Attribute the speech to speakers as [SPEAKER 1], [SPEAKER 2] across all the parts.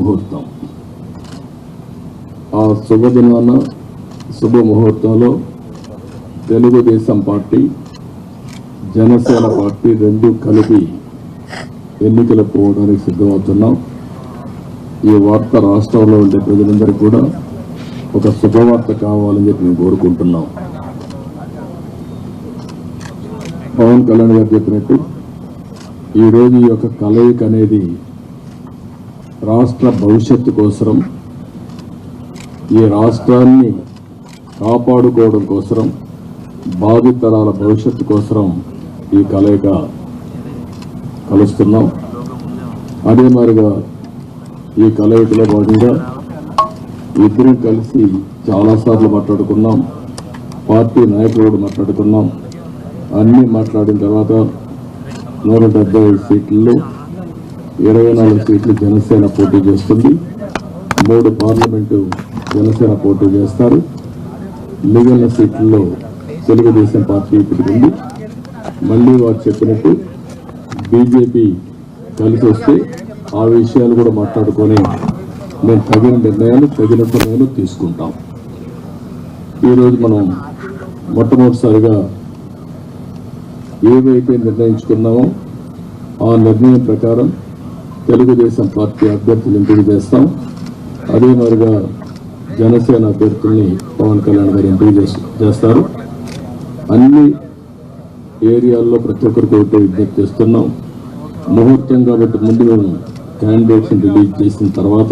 [SPEAKER 1] ముహూర్తం. ఆ శుభదినాన శుభముహూర్తంలో Telugu Desam party, Janasena party రెండు కలిపి ఎన్నికలు పోవడానికి సిద్ధమవుతున్నాం. ఈ వార్త రాష్ట్రంలో ఉండే ప్రజలందరికీ కూడా ఒక శుభవార్త కావాలని చెప్పి మేము కోరుకుంటున్నాం. పవన్ కళ్యాణ్ గారు చెప్పినట్టు ఈరోజు ఈ యొక్క కలయిక అనేది రాష్ట్ర భవిష్యత్తు కోసం, ఈ రాష్ట్రాన్ని కాపాడుకోవడం కోసం, భావితరాల భవిష్యత్తు కోసం ఈ కలయిక కలుస్తున్నాం. అదే మాదిరిగా ఈ కలయికలో భాగంగా ఇద్దరం కలిసి చాలాసార్లు మాట్లాడుకున్నాం. పార్టీ నాయకులు కూడా మాట్లాడుకున్నాం. అన్నీ మాట్లాడిన తర్వాత 175 సీట్లలో 24 సీట్లు జనసేన పోటీ చేస్తుంది. 3 పార్లమెంటు జనసేన పోటీ చేస్తారు. మిగిలిన సీట్లలో తెలుగుదేశం పార్టీ పెట్టుకుంది. మళ్ళీ వారు చెప్పినట్టు బీజేపీ కలిసి వస్తే ఆ విషయాలు కూడా మాట్లాడుకొని మేము తగిన నిర్ణయాలు తగిన సమయంలో తీసుకుంటాం. ఈరోజు మనం మొట్టమొదటిసారిగా ఏవైతే నిర్ణయించుకున్నామో ఆ నిర్ణయం ప్రకారం తెలుగుదేశం పార్టీ అభ్యర్థులు ఎంపిక చేస్తాం. అదే మాదిరిగా జనసేన అభ్యర్థుల్ని పవన్ కళ్యాణ్ గారు ఎంపిక చేస్తారు. అన్ని ఏరియాల్లో ప్రతి ఒక్కరికి ఒకటే విజ్ఞప్తి చేస్తున్నాం. ముహూర్తం కాబట్టి ముందు మేము క్యాండిడేట్స్ని రిలీజ్ చేసిన తర్వాత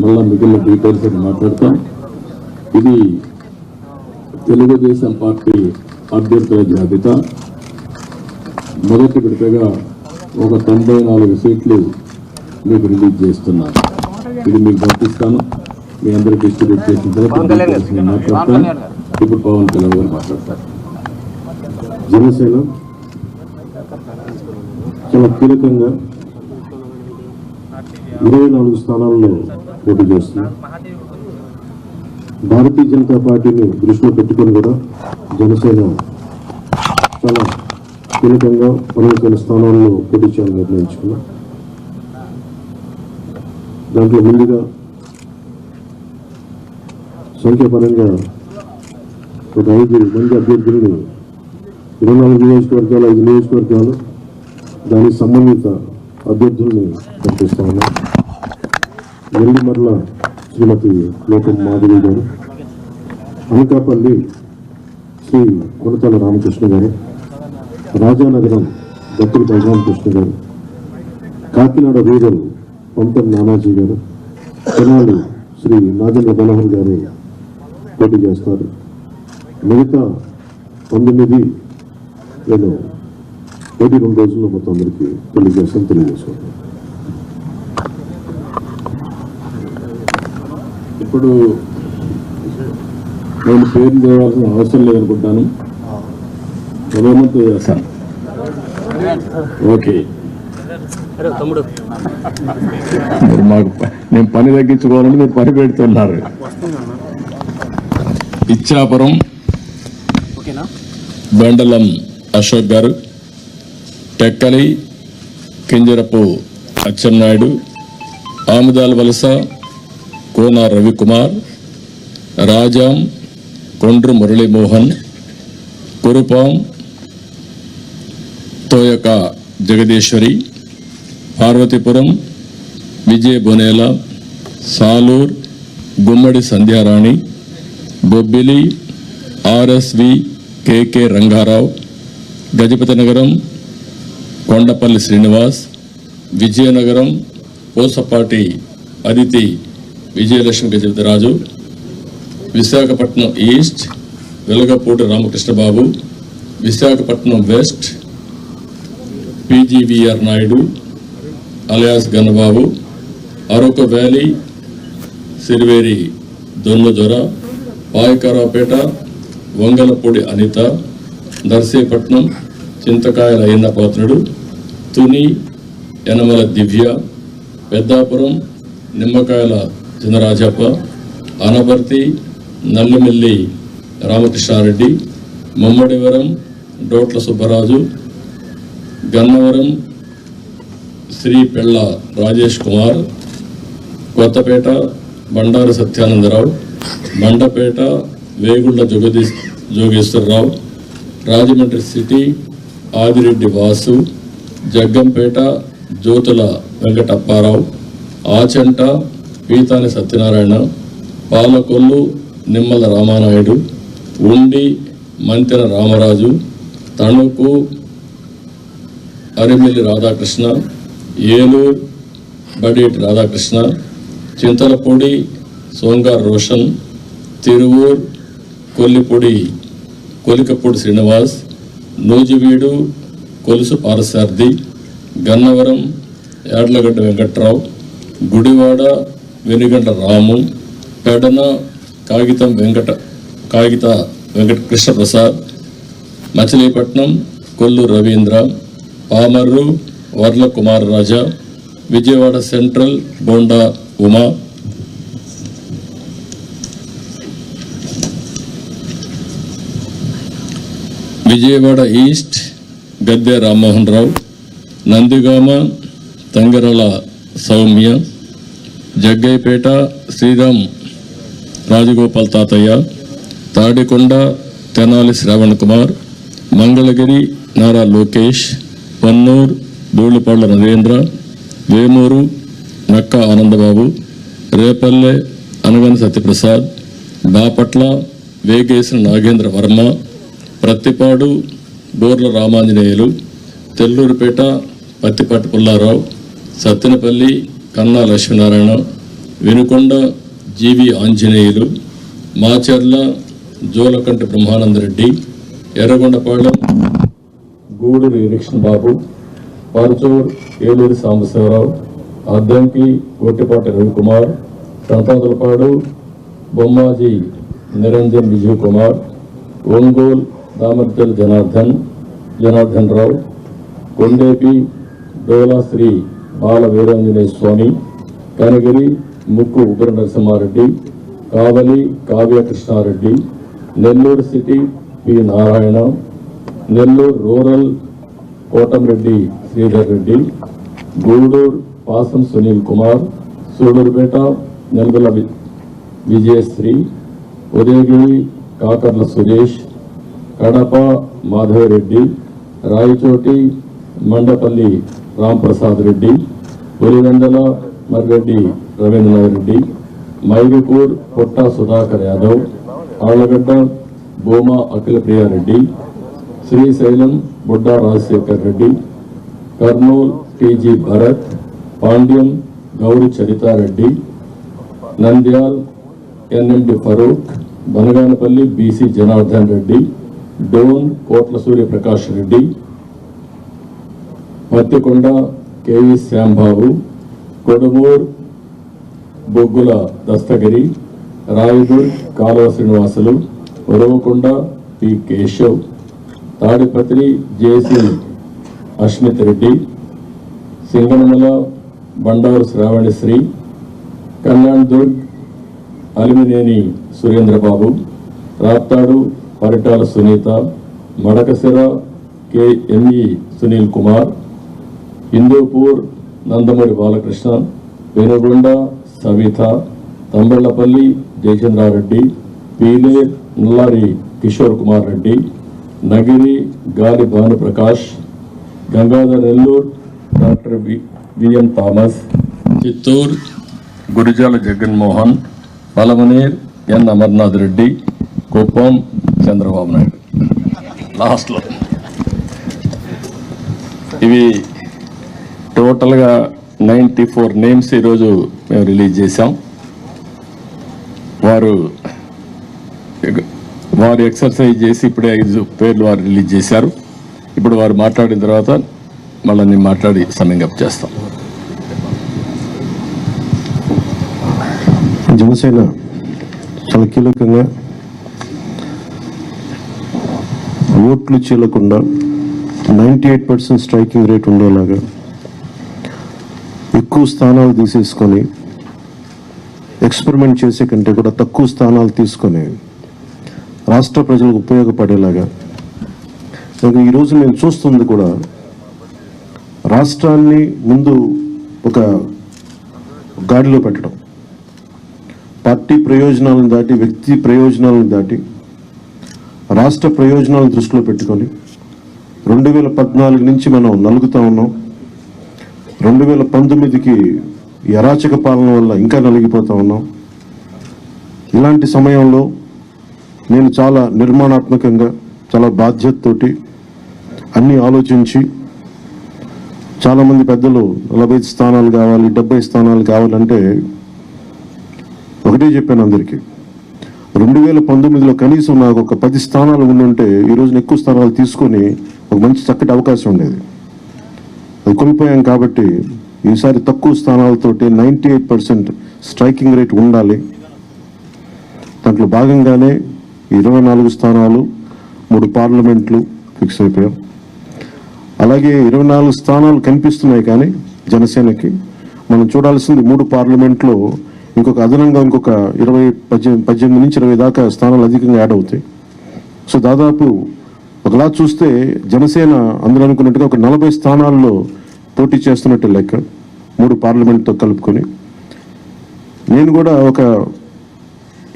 [SPEAKER 1] మళ్ళీ మిగిలిన డీటెయిల్స్ అని మాట్లాడతాం. ఇది తెలుగుదేశం పార్టీ అభ్యర్థుల జాబితా. మొదటి విడతగా ఒక 94 సీట్లు మీకు రిలీజ్ చేస్తున్నాను. ఇది మీకు పంపిస్తాను. మీ అందరికి డిస్ట్రిబ్యూట్ చేసిన తర్వాత మాట్లాడతాను. ఇప్పుడు పవన్ కళ్యాణ్ గారు మాట్లాడతారు.
[SPEAKER 2] జనసేన చాలా కీలకంగా 24 స్థానాల్లో పోటీ చేస్తుంది. భారతీయ జనతా పార్టీని దృష్టిలో పెట్టుకొని కూడా జనసేన చాలా కీలకంగా 12 స్థానాల్లో పోటీ చేయాలని నిర్ణయించుకున్నాం. దాంట్లో ముందుగా సంఖ్యాపరంగా ఒక 5 మంది అభ్యర్థులను 24 నియోజకవర్గాలు 5 నియోజకవర్గాలు దానికి సంబంధిత అభ్యర్థుల్ని పంపిస్తా ఉన్నాం. ఎల్లిమర్ల శ్రీమతి లోకం మాధవి గారు, అనకాపల్లి శ్రీ కొనతాల రామకృష్ణ గారు, రాజానగరం దత్తుల బలరామకృష్ణ గారు, కాకినాడ రూరల్ పంతం నానాజీ గారు, తెనాలి శ్రీ నాగేంద్ర బలహర్ గారు పోటీ చేస్తారు. మిగతా 19 నేను 2 రోజుల్లో మొత్తం అందరికీ తెలియజేసుకుంటాను.
[SPEAKER 1] ఇప్పుడు నేను పేరు చేయాల్సిన అవసరం లేదనుకుంటాను. ప్రధానంతో చేస్తాను. ఓకే, మాకు నేను పని తగ్గించుకోవాలని మీరు పని పెడుతున్నారు. Ichchapuram బండలం Ashok garu, Tekkali Kinjarapu Atchannaidu, Amadalavalasa Kona Ravikumar, Rajam Kondru Muralimohan, Kurupam Thoyaka Jagadeeswari, Parvathipuram Vijaya Bonela, Salur Gummadi Sandhyarani, Bobbili RSV KK Rangarao, Gajapathinagaram Kondapalli Srinivas, Vizianagaram Pusapati Aditi Vijayalakshmi Gajapathiraju, Visakhapatnam east Velagapudi Ramakrishnababu, Visakhapatnam west PGVR Naidu alias Gannababu, Araku valley Siriveri Donnadora, Payakaraopeta Vangalapudi Anitha, Narsipatnam Chintakayala Ayyannapatrudu, Tuni Yanamala Divya, Peddapuram Nimmakayala Chinarajappa, Anaparthi Nallamilli Ramakrishna Reddy, Mummidivaram డోట్ల Subbaraju, Gannavaram Shri పెళ్ళ రాజేష్ కుమార్, కొత్తపేట బండారు సత్యానందరావు, మండపేట వేగుళ్ల జోగేశ్వరరావు, రాజమండ్రి సిటీ ఆదిరెడ్డి వాసు, జగ్గంపేట జ్యోతుల వెంకటప్పారావు, ఆచంట పీతాని సత్యనారాయణ, పాలకొల్లు నిమ్మల రామానాయుడు, ఉండి మంతెన రామరాజు, తణుకు అరిమిల్లి రాధాకృష్ణ, ఏలూరు బడేటి రాధాకృష్ణ, చింతలపూడి సోంగార్ రోషన్, తిరువూర్ కొలికపూడి శ్రీనివాస్, నూజివీడు కొలుసు పారసారథి, గన్నవరం యాడ్లగడ్డ వెంకట్రావు, గుడివాడ వెనుగండ్ల రాము, పెడన కాగిత వెంకట కృష్ణప్రసాద్, మచిలీపట్నం కొల్లు రవీంద్ర, పామర్రు వర్ల కుమార్ రాజా, విజయవాడ సెంట్రల్ బోండా ఉమా, విజయవాడ ఈస్ట్ గద్దె రామ్మోహన్ రావు, నందిగామ తంగరల సౌమ్య, జగ్గైపేట శ్రీరామ్ రాజగోపాల్ తాతయ్య, తాడికొండ తెనాలి శ్రావణ్ కుమార్, మంగళగిరి నారా లోకేష్, పన్నూర్ ధూళిపాళ్ల నరేంద్ర, వేమూరు నక్క ఆనందబాబు, రేపల్లె అనగని సత్యప్రసాద్, బాపట్ల వేగేసిన నాగేంద్ర వర్మ, ప్రత్తిపాడు బోర్ల Ramanjaneyulu, తెల్లూరుపేట Pattipati Pullarao, Sattenapalli Kanna Lakshminarayana, Vinukonda GV Anjaneyulu, Macherla Julakanti Brahmanandareddy, Yerragondapalem Guduru Erixion Babu, Parchur Eluri Sambasivarao, Addanki Gottipati Ravikumar, Santhanuthalapadu Bommaji Niranjan Vijay Kumar, Ongole Damacharla Janardhan Rao, Kondepi Dola Sri Bala Veeranjaneya Swamy, Kanigiri Mukku Ugra Narasimhareddy, Kavali Kavya Krishnareddy, Nellore city P Narayana, Nellore rural Kotamreddy Sridhar Reddy, Guduru Pasam Sunil Kumar, Sullurpeta Nelavala Vijayasree, Udayagiri Kakarla Suresh, Kadapa Madhavireddy, Rayachoti Mandipalli Ramprasad Reddy, Pulivendula Marreddy Rabindranath Reddy, Mydukur Putta Sudhakar Yadav, Allagadda Bhuma Akhila Priyareddy, Srisailam Budda Rajasekhar Reddy, Kurnool TG Bharath, Panyam Gowri Charithareddy, Nandyal NMD Farooq, Banaganapalli BC Janardhan Reddy, Dhone Kotla Suryaprakash Reddy, Pattikonda KV Shyambabu, Kodumur Boggula Dasthagiri, Rayadurg Kalava Srinivasulu, Uravakonda P Keshav, Tadipatri JC Asmith Reddy, Singanamala Bandaru Sravanisree, Kalyandurg Amilineni Surendrababu, Raptadu Paritala Sunitha, Madakasira KME Sunil Kumar, Hindupur Nandamuri Balakrishna, Penukonda Savitha, Thamballapalle Jayachandrareddy, Pileru Nallari Kishore Kumar Reddy, Nagari Gali Bhanuprakash, Gangadhara Nellore doctor VM Thomas, Chittoor Gurajala Jaganmohan, Palamaner N Amarnath Reddy, Kuppam Chandrababu Naidu. లాస్ట్లో ఇవి టోటల్గా 94 నేమ్స్ ఈరోజు మేము రిలీజ్ చేశాం. వారు ఎక్సర్సైజ్ చేసి ఇప్పుడే 5 పేర్లు వారు రిలీజ్ చేశారు. ఇప్పుడు వారు మాట్లాడిన తర్వాత మళ్ళీ నేను మాట్లాడి సమ్మింగ్ అప్ చేస్తాం.
[SPEAKER 2] జనసేన చాలా కీలకంగా ఓట్లు చీలకుండా 98% స్ట్రైకింగ్ రేట్ ఉండేలాగా ఎక్కువ స్థానాలు తీసేసుకొని ఎక్స్పెరిమెంట్ చేసే కంటే కూడా తక్కువ స్థానాలు తీసుకొని రాష్ట్ర ప్రజలకు ఉపయోగపడేలాగా ఈరోజు నేను చూస్తుంది కూడా రాష్ట్రాన్ని ముందు ఒక గాడిలో పెట్టడం. పార్టీ ప్రయోజనాలను దాటి, వ్యక్తి ప్రయోజనాలను దాటి రాష్ట్ర ప్రయోజనాలను దృష్టిలో పెట్టుకొని 2014 నుంచి మనం నలుగుతూ ఉన్నాం. 2019కి ఈ అరాచక పాలన వల్ల ఇంకా నలిగిపోతూ ఉన్నాం. ఇలాంటి సమయంలో నేను చాలా నిర్మాణాత్మకంగా, చాలా బాధ్యతతోటి అన్నీ ఆలోచించి, చాలామంది పెద్దలు 45 స్థానాలు కావాలి, 70 స్థానాలు కావాలంటే ఒకటే చెప్పాను అందరికీ, 2019లో కనీసం నాకు ఒక 10 స్థానాలు ఉండుంటే ఈ రోజున ఎక్కువ స్థానాలు తీసుకొని ఒక మంచి చక్కటి అవకాశం ఉండేది. అది కోల్పోయాం కాబట్టి ఈసారి తక్కువ స్థానాలతోటి 98% స్ట్రైకింగ్ రేట్ ఉండాలి. దాంట్లో భాగంగానే 24 స్థానాలు, 3 పార్లమెంట్లు ఫిక్స్ అయిపోయాం. అలాగే 24 స్థానాలు కనిపిస్తున్నాయి, కానీ జనసేనకి మనం చూడాల్సింది 3 పార్లమెంట్లో ఇంకొక అదనంగా ఇంకొక 18 నుంచి 20 దాకా స్థానాలు అధికంగా యాడ్ అవుతాయి. సో దాదాపు ఒకలా చూస్తే జనసేన అందరూ అనుకున్నట్టుగా ఒక 40 స్థానాల్లో పోటీ చేస్తున్నట్టు లెక్క, 3 పార్లమెంట్తో కలుపుకొని. నేను కూడా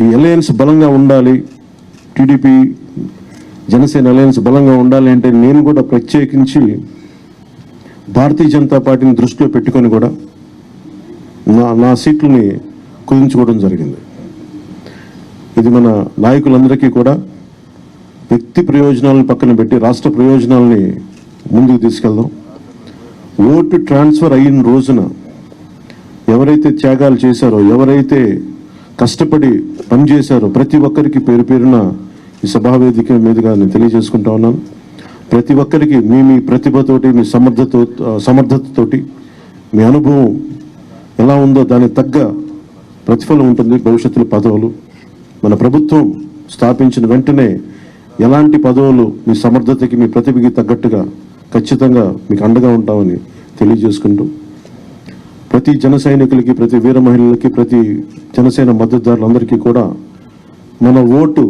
[SPEAKER 2] ఈ అలయన్స్ బలంగా ఉండాలి, టీడీపీ జనసేన అలయన్స్ బలంగా ఉండాలి అంటే నేను కూడా ప్రత్యేకించి భారతీయ జనతా పార్టీని దృష్టిలో పెట్టుకొని కూడా నా సీట్లని కుదించుకోవడం జరిగింది. ఇది మన నాయకులందరికీ కూడా వ్యక్తి ప్రయోజనాలను పక్కన పెట్టి రాష్ట్ర ప్రయోజనాలని ముందుకు తీసుకెళ్దాం. ఓటు ట్రాన్స్ఫర్ అయిన రోజున ఎవరైతే త్యాగాలు చేశారో, ఎవరైతే కష్టపడి పనిచేశారో ప్రతి ఒక్కరికి పేరు పేరున ఈ సభావేదిక మీదుగా నేను తెలియజేసుకుంటా ఉన్నాను. ప్రతి ఒక్కరికి మీ ప్రతిభతోటి, మీ సమర్థతతోటి, మీ అనుభవం ఎలా ఉందో దానికి తగ్గ ప్రతిఫలం ఉంటుంది భవిష్యత్తులో పదవులు. మన ప్రభుత్వం స్థాపించిన వెంటనే ఎలాంటి పదవులు మీ సమర్థతకి, మీ ప్రతిభకి తగ్గట్టుగా ఖచ్చితంగా మీకు అండగా ఉంటామని తెలియజేసుకుంటూ, ప్రతి జన సైనికులకి, ప్రతి వీర మహిళలకి, ప్రతి జనసేన మద్దతుదారులందరికీ కూడా మన ఓటు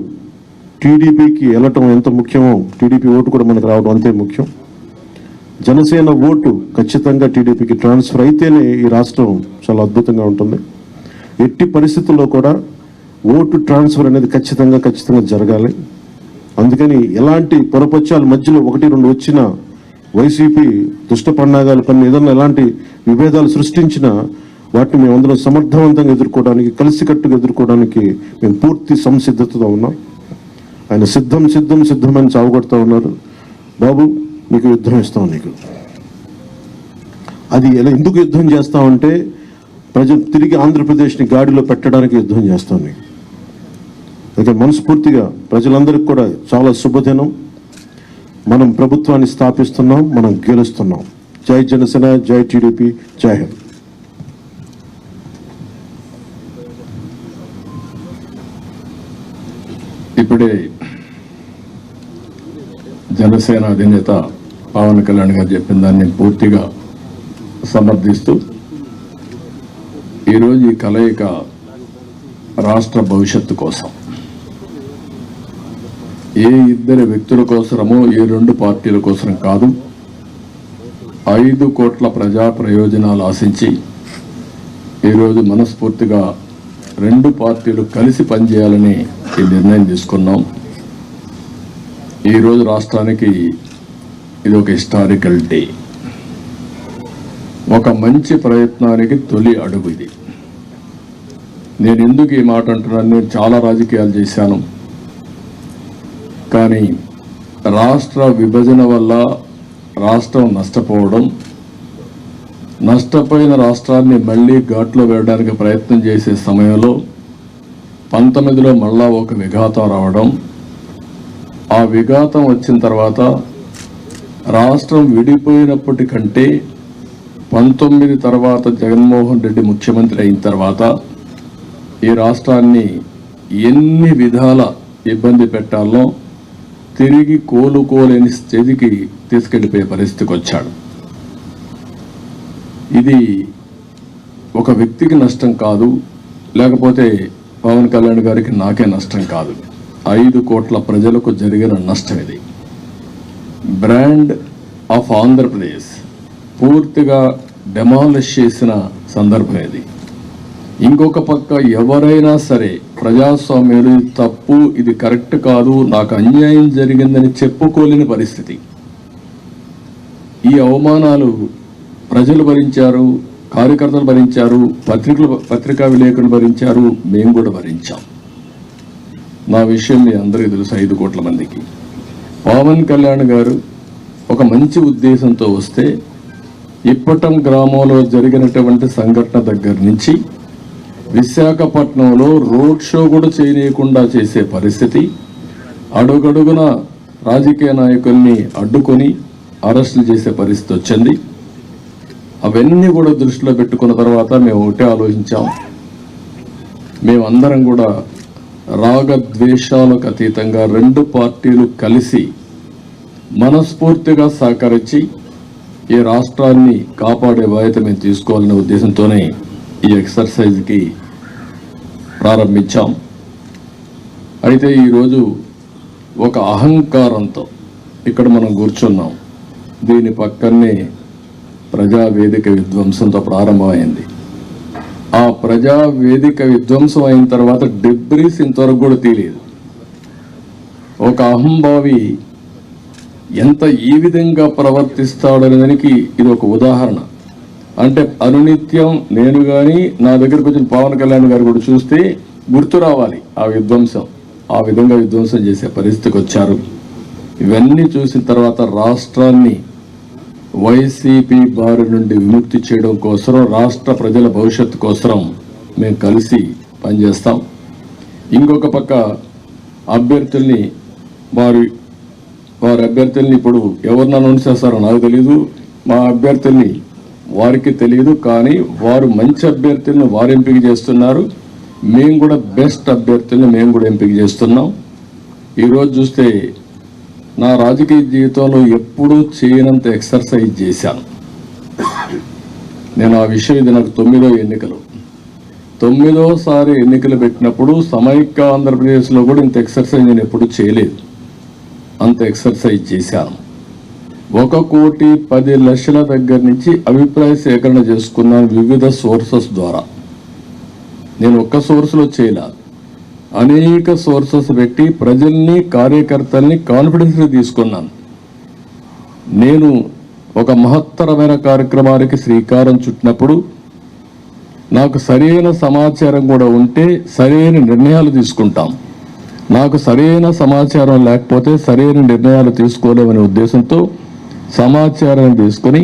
[SPEAKER 2] టీడీపీకి వెళ్ళటం ఎంత ముఖ్యమో టీడీపీ ఓటు కూడా మనకు రావడం అంతే ముఖ్యం. జనసేన ఓటు ఖచ్చితంగా టీడీపీకి ట్రాన్స్ఫర్ అయితేనే ఈ రాష్ట్రం చాలా అద్భుతంగా ఉంటుంది. ఎట్టి పరిస్థితుల్లో కూడా ఓటు ట్రాన్స్ఫర్ అనేది ఖచ్చితంగా జరగాలి. అందుకని ఎలాంటి పొరపచ్చాల మధ్యలో 1-2 వచ్చినా, వైసీపీ దుష్ట పన్నాగాలు పని ఏదన్నా ఎలాంటి విభేదాలు సృష్టించినా వాటిని మేమందరం సమర్థవంతంగా ఎదుర్కోవడానికి, కలిసికట్టుగా ఎదుర్కోవడానికి మేము పూర్తి సంసిద్ధతతో ఉన్నాం. ఆయన సిద్ధమని చావగొడతా ఉన్నారు. బాబు నీకు యుద్ధం ఇస్తాం, నీకు అది ఎందుకు యుద్ధం చేస్తామంటే ప్రజలు తిరిగి ఆంధ్రప్రదేశ్ని గాడిలో పెట్టడానికి యుద్ధం చేస్తాం నీకు. అయితే మనస్ఫూర్తిగా ప్రజలందరికీ కూడా చాలా శుభదినం. మనం ప్రభుత్వాన్ని స్థాపిస్తున్నాం, మనం గెలుస్తున్నాం. జై జనసేన, జై టీడీపీ, జై హింద్.
[SPEAKER 1] ఇప్పుడే జనసేన అధినేత పవన్ కళ్యాణ్ గారు చెప్పిన దాన్ని పూర్తిగా సమర్థిస్తూ, ఈరోజు ఈ కలయిక రాష్ట్ర భవిష్యత్తు కోసం, ఏ ఇద్దరు వ్యక్తుల కోసమో, ఏ 2 పార్టీల కోసం కాదు, 5 కోట్ల ప్రజా ప్రయోజనాలు ఆశించి ఈరోజు మనస్ఫూర్తిగా 2 పార్టీలు కలిసి పనిచేయాలని ఈ నిర్ణయం తీసుకున్నాం. ఈరోజు రాష్ట్రానికి ఇది ఒక హిస్టారికల్ డే, ఒక మంచి ప్రయత్నానికి తొలి అడుగు ఇది. నేను ఎందుకు ఈ మాట అంటున్నాను, నేను చాలా రాజకీయాలు చేశాను, కానీ రాష్ట్ర విభజన వల్ల రాష్ట్రం నష్టపోయిన రాష్ట్రాన్ని మళ్ళీ ఘాట్లో వేయడానికి ప్రయత్నం చేసే సమయంలో 19లో మళ్ళా ఒక విఘాతం రావడం, ఆ విఘాతం వచ్చిన తర్వాత రాష్ట్రం విడిపోయినప్పటికంటే 19 తర్వాత జగన్మోహన్ రెడ్డి ముఖ్యమంత్రి అయిన తర్వాత ఈ రాష్ట్రాన్ని ఎన్ని విధాల ఇబ్బంది పెట్టాలో తిరిగి కోలుకోలేని స్థితికి తీసుకెళ్లిపోయే పరిస్థితికి వచ్చాడు. ఇది ఒక వ్యక్తికి నష్టం కాదు, లేకపోతే పవన్ కళ్యాణ్ గారికి నాకే నష్టం కాదు, 5 కోట్ల ప్రజలకు జరిగిన నష్టం ఇది. బ్రాండ్ ఆఫ్ ఆంధ్రప్రదేశ్ పూర్తిగా డెమాలిష్ చేసిన సందర్భం ఇది. ఇంకొక పక్క ఎవరైనా సరే ప్రజాస్వామ్యులు తప్పు, ఇది కరెక్ట్ కాదు, నాకు అన్యాయం జరిగిందని చెప్పుకోలేని పరిస్థితి. ఈ అవమానాలు ప్రజలు భరించారు, కార్యకర్తలు భరించారు, పత్రికా విలేకరులు భరించారు, మేము కూడా భరించాం. నా విషయం మీ అందరికీ తెలుసు. 5 కోట్ల మందికి పవన్ కళ్యాణ్ గారు ఒక మంచి ఉద్దేశంతో వస్తే ఇప్పటం గ్రామంలో జరిగినటువంటి సంఘటన దగ్గర నుంచి విశాఖపట్నంలో రోడ్ షో కూడా చేయనీయకుండా చేసే పరిస్థితి, అడుగడుగున రాజకీయ నాయకుల్ని అడ్డుకొని అరెస్టులు చేసే పరిస్థితి వచ్చింది. అవన్నీ కూడా దృష్టిలో పెట్టుకున్న తర్వాత మేము ఒకటే ఆలోచించాం. మేమందరం కూడా రాగద్వేషాలకు అతీతంగా 2 పార్టీలు కలిసి మనస్ఫూర్తిగా సహకరించి ఈ రాష్ట్రాన్ని కాపాడే బాధ్యత మేము తీసుకోవాలనే ఉద్దేశంతోనే ఈ ఎక్సర్సైజ్కి ప్రారంభించాం. అయితే ఈరోజు ఒక అహంకారంతో ఇక్కడ మనం కూర్చున్నాం. దీని పక్కనే ప్రజావేదిక విధ్వంసంతో ప్రారంభమైంది. ఆ ప్రజావేదిక విధ్వంసం అయిన తర్వాత డెబ్రీస్ ఇంతవరకు కూడా తెలియదు. ఒక అహంభావి ఎంత ఈ విధంగా ప్రవర్తిస్తాడనే దానికి ఇది ఒక ఉదాహరణ. అంటే అనునిత్యం నేను కానీ నా దగ్గరకు వచ్చిన పవన్ కళ్యాణ్ గారు కూడా చూస్తే గుర్తు రావాలి ఆ విధ్వంసం. ఆ విధంగా విధ్వంసం చేసే పరిస్థితికి వచ్చారు. ఇవన్నీ చూసిన తర్వాత రాష్ట్రాన్ని వైసీపీ బారి నుండి విముక్తి చేయడం కోసం, రాష్ట్ర ప్రజల భవిష్యత్తు కోసం మేము కలిసి పనిచేస్తాం. ఇంకొక పక్క అభ్యర్థుల్ని వారి అభ్యర్థుల్ని ఇప్పుడు ఎవరిని అనౌన్స్ చేస్తారో నాకు తెలియదు, మా అభ్యర్థుల్ని వారికి తెలియదు. కానీ వారు మంచి అభ్యర్థులను వారు ఎంపిక చేస్తున్నారు. మేము కూడా బెస్ట్ అభ్యర్థుల్ని మేము కూడా ఎంపిక చేస్తున్నాం. ఈరోజు చూస్తే నా రాజకీయ జీవితంలో ఎప్పుడూ చేయనంత ఎక్సర్సైజ్ చేశాను నేను. ఆ విషయం ఇది నాకు 9వ ఎన్నికలు. 9వసారి ఎన్నికలు పెట్టినప్పుడు సమైక్య ఆంధ్రప్రదేశ్లో కూడా ఇంత ఎక్సర్సైజ్ నేను ఎప్పుడు చేయలేదు. అంత ఎక్సర్సైజ్ చేశాను. 1,10,00,000 దగ్గర నుంచి అభిప్రాయ సేకరణ చేసుకున్నాను వివిధ సోర్సెస్ ద్వారా. నేను ఒక్క సోర్స్లో చేయలేదు, అనేక సోర్సెస్ పెట్టి ప్రజల్ని, కార్యకర్తల్ని కాన్ఫిడెన్స్గా తీసుకున్నాను. నేను ఒక మహత్తరమైన కార్యక్రమానికి శ్రీకారం చుట్టినప్పుడు నాకు సరైన సమాచారం కూడా ఉంటే సరైన నిర్ణయాలు తీసుకుంటాం. నాకు సరైన సమాచారం లేకపోతే సరైన నిర్ణయాలు తీసుకోలేమనే ఉద్దేశంతో సమాచారాన్ని తీసుకొని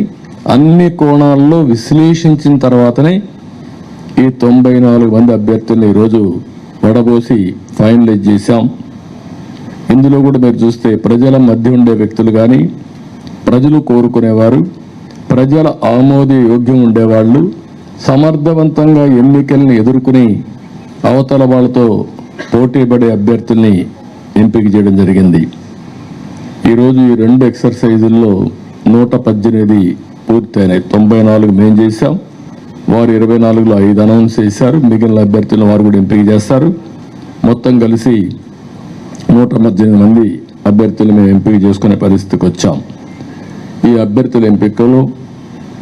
[SPEAKER 1] అన్ని కోణాల్లో విశ్లేషించిన తర్వాతనే ఈ 94 మంది అభ్యర్థుల్ని ఈరోజు వడబోసి ఫైనలైజ్ చేశాం. ఇందులో కూడా మీరు చూస్తే ప్రజల మధ్య ఉండే వ్యక్తులు కానీ, ప్రజలు కోరుకునేవారు, ప్రజల ఆమోదయోగ్యం ఉండేవాళ్ళు, సమర్థవంతంగా ఎన్నికల్ని ఎదుర్కొని అవతల వాళ్ళతో పోటీపడే అభ్యర్థుల్ని ఎంపిక చేయడం జరిగింది. ఈరోజు ఈ 2 ఎక్సర్సైజుల్లో 118 పూర్తయినాయి. 94 మేము చేశాం, వారు 24లో 5 అనౌన్స్ చేశారు. మిగిలిన అభ్యర్థులను వారు కూడా ఎంపిక చేస్తారు. మొత్తం కలిసి 118 మంది అభ్యర్థులు మేము ఎంపిక చేసుకునే పరిస్థితికి వచ్చాం. ఈ అభ్యర్థుల ఎంపికలో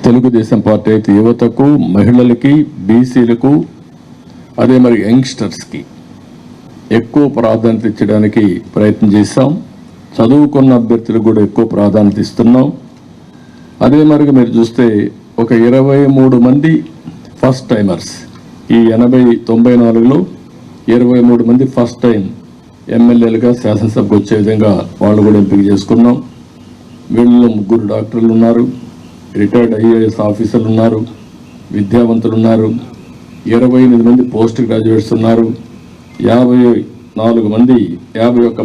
[SPEAKER 1] తెలుగుదేశం పార్టీ అయితే యువతకు, మహిళలకి, బీసీలకు, అదే మరి యంగ్స్టర్స్కి ఎక్కువ ప్రాధాన్యత ఇచ్చడానికి ప్రయత్నం చేశాం. చదువుకున్న అభ్యర్థులకు కూడా ఎక్కువ ప్రాధాన్యత ఇస్తున్నాం. అదే మరిగా మీరు చూస్తే ఒక 23 మంది ఫస్ట్ టైమర్స్, ఈ 94లో 23 మంది ఫస్ట్ టైం ఎమ్మెల్యేలుగా శాసనసభకు వచ్చే విధంగా వాళ్ళు కూడా ఎంపిక చేసుకున్నాం. వీళ్ళలో 3 డాక్టర్లు ఉన్నారు, రిటైర్డ్ ఐఏఎస్ ఆఫీసర్లు ఉన్నారు, విద్యావంతులు ఉన్నారు, 28 మంది పోస్ట్ గ్రాడ్యుయేట్స్ ఉన్నారు, 51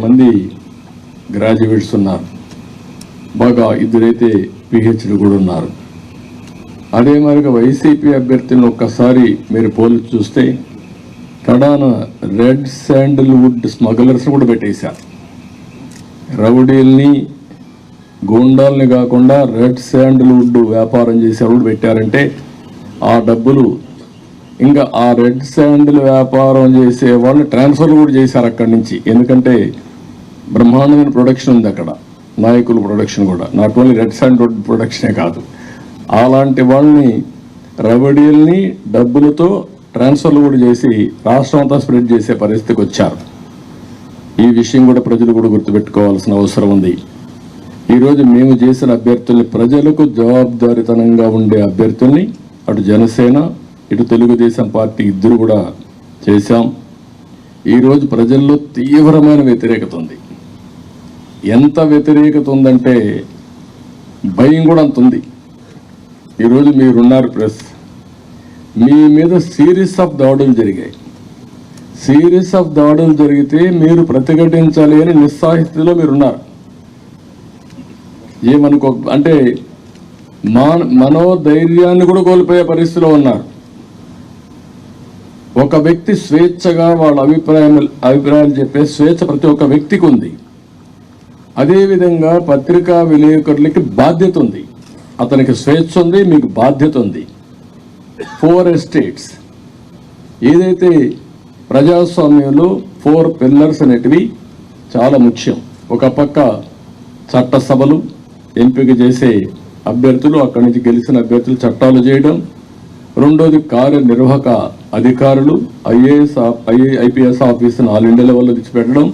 [SPEAKER 1] మంది గ్రాడ్యుయేట్స్ ఉన్నారు. బాగా 2 అయితే పిహెచ్డి కూడా ఉన్నారు. అదే మరిగా వైసీపీ అభ్యర్థులను ఒక్కసారి మీరు పోల్చి చూస్తే కడాన రెడ్ శాండిల్వుడ్ స్మగ్లర్స్ కూడా పెట్టేశారు. రౌడీల్ని, గూండాల్ని కాకుండా రెడ్ శాండిల్వుడ్ వ్యాపారం చేసేవాళ్ళు పెట్టారంటే ఆ డబ్బులు ఇంకా ఆ రెడ్ శాండిల్ వ్యాపారం చేసే వాళ్ళు ట్రాన్స్ఫర్ కూడా చేశారు అక్కడి నుంచి. ఎందుకంటే బ్రహ్మాండమైన ప్రొడక్షన్ ఉంది అక్కడ, నాయకుల ప్రొడక్షన్ కూడా, నాట్ ఓన్లీ రెడ్ శాండిల్వుడ్ ప్రొడక్షనే కాదు. అలాంటి వాళ్ళని, రౌడీల్ని డబ్బులతో ట్రాన్స్ఫర్లు కూడా చేసి రాష్ట్రం అంతా స్ప్రెడ్ చేసే పరిస్థితికి వచ్చారు. ఈ విషయం కూడా ప్రజలు కూడా గుర్తుపెట్టుకోవాల్సిన అవసరం ఉంది. ఈరోజు మేము చేసిన అభ్యర్థుల్ని, ప్రజలకు జవాబుదారీతనంగా ఉండే అభ్యర్థుల్ని అటు జనసేన ఇటు తెలుగుదేశం పార్టీ ఇద్దరు కూడా చేశాం. ఈరోజు ప్రజల్లో తీవ్రమైన వ్యతిరేకత ఉంది. ఎంత వ్యతిరేకత ఉందంటే భయం కూడా అంత ఉంది. ఈరోజు మీరున్నారు ప్రెస్, మీ మీద సిరీస్ ఆఫ్ దాడులు జరిగాయి. సిరీస్ ఆఫ్ దాడులు జరిగితే మీరు ప్రతిఘటించాలి అని నిస్సాహితిలో మీరున్నారు. ఏమనుకో అంటే మనోధైర్యాన్ని కూడా కోల్పోయే పరిస్థితిలో ఉన్నారు. ఒక వ్యక్తి స్వేచ్ఛగా వాళ్ళ అభిప్రాయాలు చెప్పే స్వేచ్ఛ ప్రతి ఒక్క వ్యక్తికి ఉంది. అదేవిధంగా పత్రికా విలేకరులకి బాధ్యత ఉంది. అతనికి స్వేచ్ఛ ఉంది, మీకు బాధ్యత ఉంది. 4 ఎస్టేట్స్ ఏదైతే ప్రజాస్వామ్యంలో 4 పిల్లర్స్ అనేటివి చాలా ముఖ్యం. ఒక పక్క చట్టసభలు, ఎంపిక చేసే అభ్యర్థులు, అక్కడి నుంచి గెలిచిన అభ్యర్థులు చట్టాలు చేయడం. రెండోది కార్యనిర్వాహక అధికారులు, ఐపీఎస్ ఆఫీసును ఆల్ ఇండియా లెవెల్లో తెచ్చిపెట్టడం.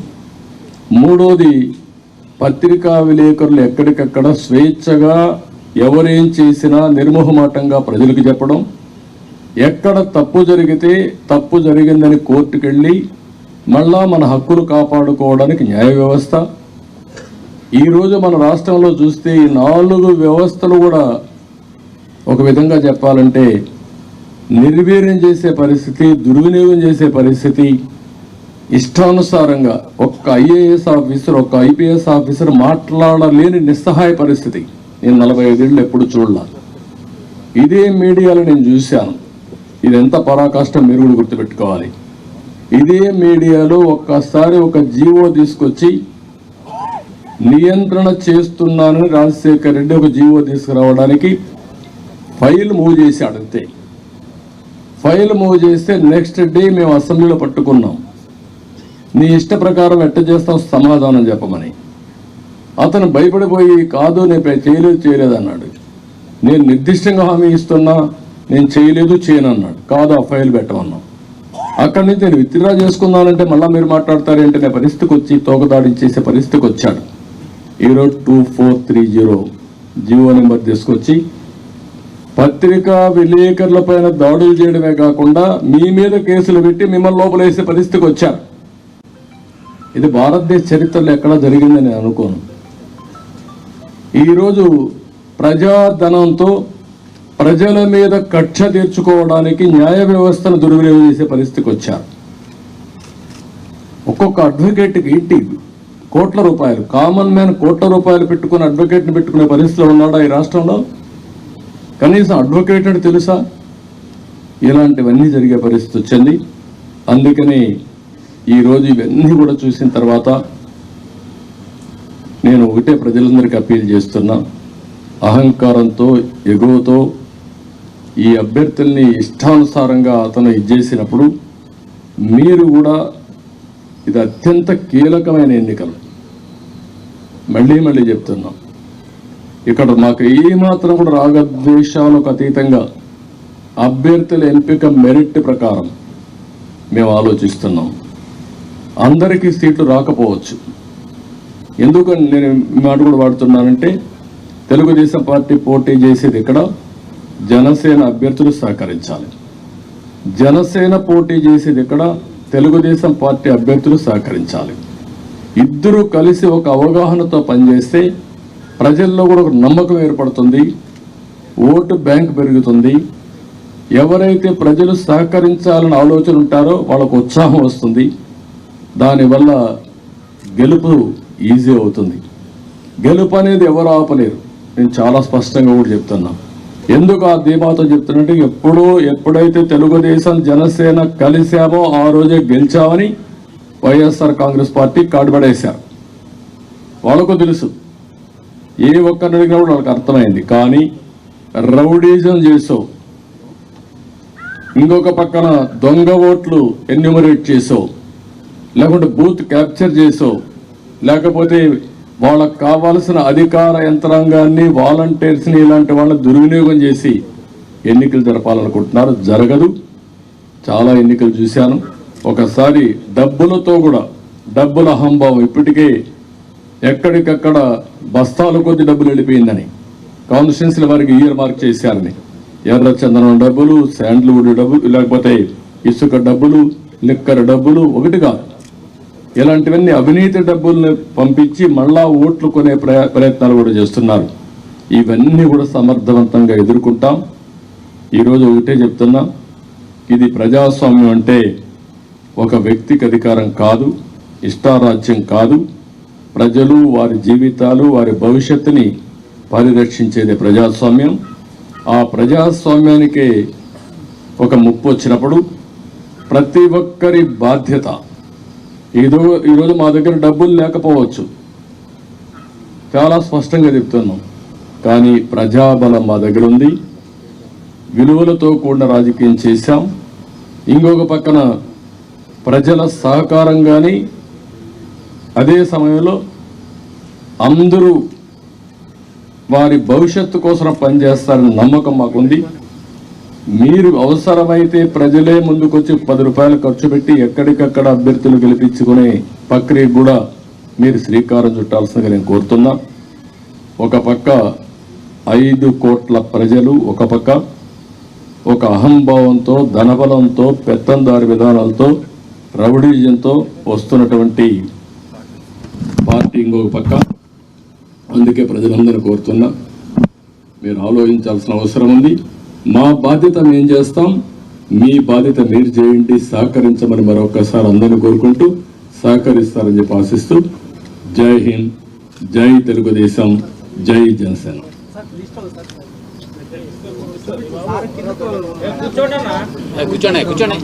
[SPEAKER 1] మూడోది పత్రికా విలేకరులు ఎక్కడికక్కడ స్వేచ్ఛగా ఎవరేం చేసినా నిర్మోహమాటంగా ప్రజలకు చెప్పడం. ఎక్కడ తప్పు జరిగితే తప్పు జరిగిందని కోర్టుకెళ్ళి మళ్ళా మన హక్కులు కాపాడుకోవడానికి న్యాయ వ్యవస్థ. ఈరోజు మన రాష్ట్రంలో చూస్తే ఈ 4 వ్యవస్థలు కూడా ఒక విధంగా చెప్పాలంటే నిర్వీర్యం చేసే పరిస్థితి, దుర్వినియోగం చేసే పరిస్థితి. ఇష్టానుసారంగా ఒక్క ఐఏఎస్ ఆఫీసర్, ఒక్క ఐపీఎస్ ఆఫీసర్ మాట్లాడలేని నిస్సహాయ పరిస్థితి నేను 45 ఏళ్ళు ఎప్పుడు చూడలా. ఇదే మీడియాలో నేను చూశాను. ఇది ఎంత పరాకాష్టం మీరు కూడా గుర్తుపెట్టుకోవాలి. ఇదే మీడియాలో ఒక్కసారి ఒక జీవో తీసుకొచ్చి నియంత్రణ చేస్తున్నానని రాజశేఖర్ రెడ్డి ఒక జీవో తీసుకురావడానికి ఫైల్ మూవ్ చేశాడు. అంతే, ఫైల్ మూవ్ చేస్తే నెక్స్ట్ డే మేము అసెంబ్లీలో పట్టుకున్నాం. నీ ఇష్ట ప్రకారం ఎట్ట చేస్తావు సమాధానం చెప్పమని. అతను భయపడిపోయి కాదు నేను చేయలేదు అన్నాడు. నేను నిర్దిష్టంగా హామీ ఇస్తున్నా, నేను చేయను అన్నాడు. కాదు ఆ ఫైల్ పెట్టమన్నాం. అక్కడి నుంచి నేను విత్డ్రా చేసుకున్నానంటే మళ్ళీ మీరు మాట్లాడతారేంటి అనే పరిస్థితికి వచ్చి తోకదాడించేసే పరిస్థితికి వచ్చాడు. ఈరోజు 2430 జీవో నెంబర్ తీసుకొచ్చి పత్రికా విలేకరుల పైన దాడులు చేయడమే కాకుండా మీ మీద కేసులు పెట్టి మిమ్మల్ని లోపలేసే పరిస్థితికి వచ్చారు. ఇది భారతదేశ చరిత్రలో ఎక్కడా జరిగిందని నేను అనుకోను. ఈరోజు ప్రజాధనంతో ప్రజల మీద కక్ష తీర్చుకోవడానికి న్యాయ వ్యవస్థను దుర్వినియోగం చేసే పరిస్థితికి వచ్చారు. ఒక్కొక్క అడ్వకేట్కి ఏంటి కోట్ల రూపాయలు, కామన్ మ్యాన్ కోట్ల రూపాయలు పెట్టుకుని అడ్వకేట్ని పెట్టుకునే పరిస్థితిలో ఉన్నాడా ఈ రాష్ట్రంలో? కనీసం అడ్వకేట్ అంటే తెలుసా? ఇలాంటివన్నీ జరిగే పరిస్థితి వచ్చింది. అందుకని ఈరోజు ఇవన్నీ కూడా చూసిన తర్వాత నేను ఒకటే ప్రజలందరికీ అప్పీల్ చేస్తున్నా, అహంకారంతో ఎగువతో ఈ అభ్యర్థుల్ని ఇష్టానుసారంగా అతను ఇచ్చేసినప్పుడు మీరు కూడా, ఇది అత్యంత కీలకమైన ఎన్నికలు. మళ్ళీ చెప్తున్నాం, ఇక్కడ మాకు ఏమాత్రం కూడా రాగద్వేషాలకు అతీతంగా అభ్యర్థుల ఎంపిక మెరిట్ ప్రకారం మేము ఆలోచిస్తున్నాం. అందరికీ సీట్లు రాకపోవచ్చు. ఎందుకని నేను మాట కూడా వాడుతున్నానంటే, తెలుగుదేశం పార్టీ పోటీ చేసేది ఇక్కడ జనసేన అభ్యర్థులు సహకరించాలి. జనసేన పోటీ చేసేది ఇక్కడ తెలుగుదేశం పార్టీ అభ్యర్థులు సహకరించాలి. ఇద్దరూ కలిసి ఒక అవగాహనతో పనిచేస్తే ప్రజల్లో కూడా ఒక నమ్మకం ఏర్పడుతుంది, ఓటు బ్యాంక్ పెరుగుతుంది. ఎవరైతే ప్రజలు సహకరించాలని ఆలోచన ఉంటారో వాళ్ళకు ఉత్సాహం వస్తుంది. దానివల్ల గెలుపు ఈజీ అవుతుంది. గెలుపు అనేది ఎవరు ఆపలేరు. నేను చాలా స్పష్టంగా కూడా చెప్తున్నా. ఎందుకు ఆ ధీమాతో చెప్తున్నట్టు, ఎప్పుడైతే తెలుగుదేశం జనసేన కలిశామో ఆ రోజే గెలిచామని వైఎస్ఆర్ కాంగ్రెస్ పార్టీ కాడుబడేశారు. వాళ్ళకు తెలుసు, ఏ ఒక్కరిని అడిగినా కూడా వాళ్ళకి అర్థమైంది. కానీ రౌడీజం చేసావు, ఇంకొక పక్కన దొంగ ఓట్లు ఎన్యూమరేట్ చేసావు, లేకుంటే బూత్ క్యాప్చర్ చేసావు, లేకపోతే వాళ్ళకు కావాల్సిన అధికార యంత్రాంగాన్ని, వాలంటీర్స్ని, ఇలాంటి వాళ్ళని దుర్వినియోగం చేసి ఎన్నికలు జరపాలనుకుంటున్నారు. జరగదు. చాలా ఎన్నికలు చూశాను. ఒకసారి డబ్బులతో కూడా డబ్బుల అహంభావం ఇప్పటికే ఎక్కడికక్కడ బస్తాల కొద్ది డబ్బులు వెళ్ళిపోయిందని కాన్స్టిట్యున్సీల వారికి ఇయర్ మార్క్ చేశారని, ఎర్ర చందనం డబ్బులు, శాండ్ల్వుడ్ డబ్బులు, లేకపోతే ఇసుక డబ్బులు, లిక్కర్ డబ్బులు, ఒకటి కాదు, ఇలాంటివన్నీ అవినీతి డబ్బుల్ని పంపించి మళ్ళా ఓట్లు కొనే ప్రయత్నాలు కూడా చేస్తున్నారు. ఇవన్నీ కూడా సమర్థవంతంగా ఎదుర్కొంటాం. ఈరోజు ఒకటే చెప్తున్నా, ఇది ప్రజాస్వామ్యం అంటే ఒక వ్యక్తికి అధికారం కాదు, ఇష్టారాజ్యం కాదు. ప్రజలు వారి జీవితాలు, వారి భవిష్యత్తుని పరిరక్షించేది ప్రజాస్వామ్యం. ఆ ప్రజాస్వామ్యానికి ఒక ముప్పు వచ్చినప్పుడు ప్రతి ఒక్కరి బాధ్యత. ఈరోజు మా దగ్గర డబ్బులు లేకపోవచ్చు, చాలా స్పష్టంగా చెప్తున్నాం, కానీ ప్రజాబలం మా దగ్గర ఉంది. విలువలతో కూడిన రాజకీయం చేశాం. ఇంకొక పక్కన ప్రజల సహకారం కానీ, అదే సమయంలో అందరూ వారి భవిష్యత్తు కోసం పనిచేస్తారని నమ్మకం మాకుంది. మీరు అవసరమైతే ప్రజలే ముందుకొచ్చి 10 రూపాయలు ఖర్చు పెట్టి ఎక్కడికక్కడ అభ్యర్థులు గెలిపించుకునే ప్రక్రియ కూడా మీరు శ్రీకారం చుట్టాల్సిందిగా నేను కోరుతున్నా. ఒక పక్క 5 కోట్ల ప్రజలు, ఒక పక్క ఒక అహంభావంతో, ధనబలంతో, పెత్తందారి విధానాలతో, రౌడీజంతో వస్తున్నటువంటి పార్టీ ఇంకొక పక్క. అందుకే ప్రజలందరూ కోరుతున్నా, మీరు ఆలోచించాల్సిన అవసరం ఉంది. మా బాధ్యత మేము చేస్తాం, మీ బాధ్యత మీరు చేయండి, సహకరించమని మరొకసారి అందరినీ కోరుకుంటూ సహకరిస్తారని చెప్పి ఆశిస్తూ, జై హింద్, జై తెలుగుదేశం, జై జనసేన.
[SPEAKER 3] కూర్చోండి కూర్చోండి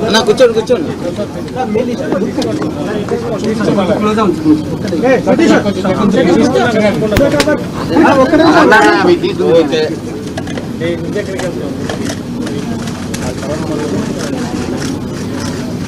[SPEAKER 3] అన్న, కూర్చోండి కూర్చోండి.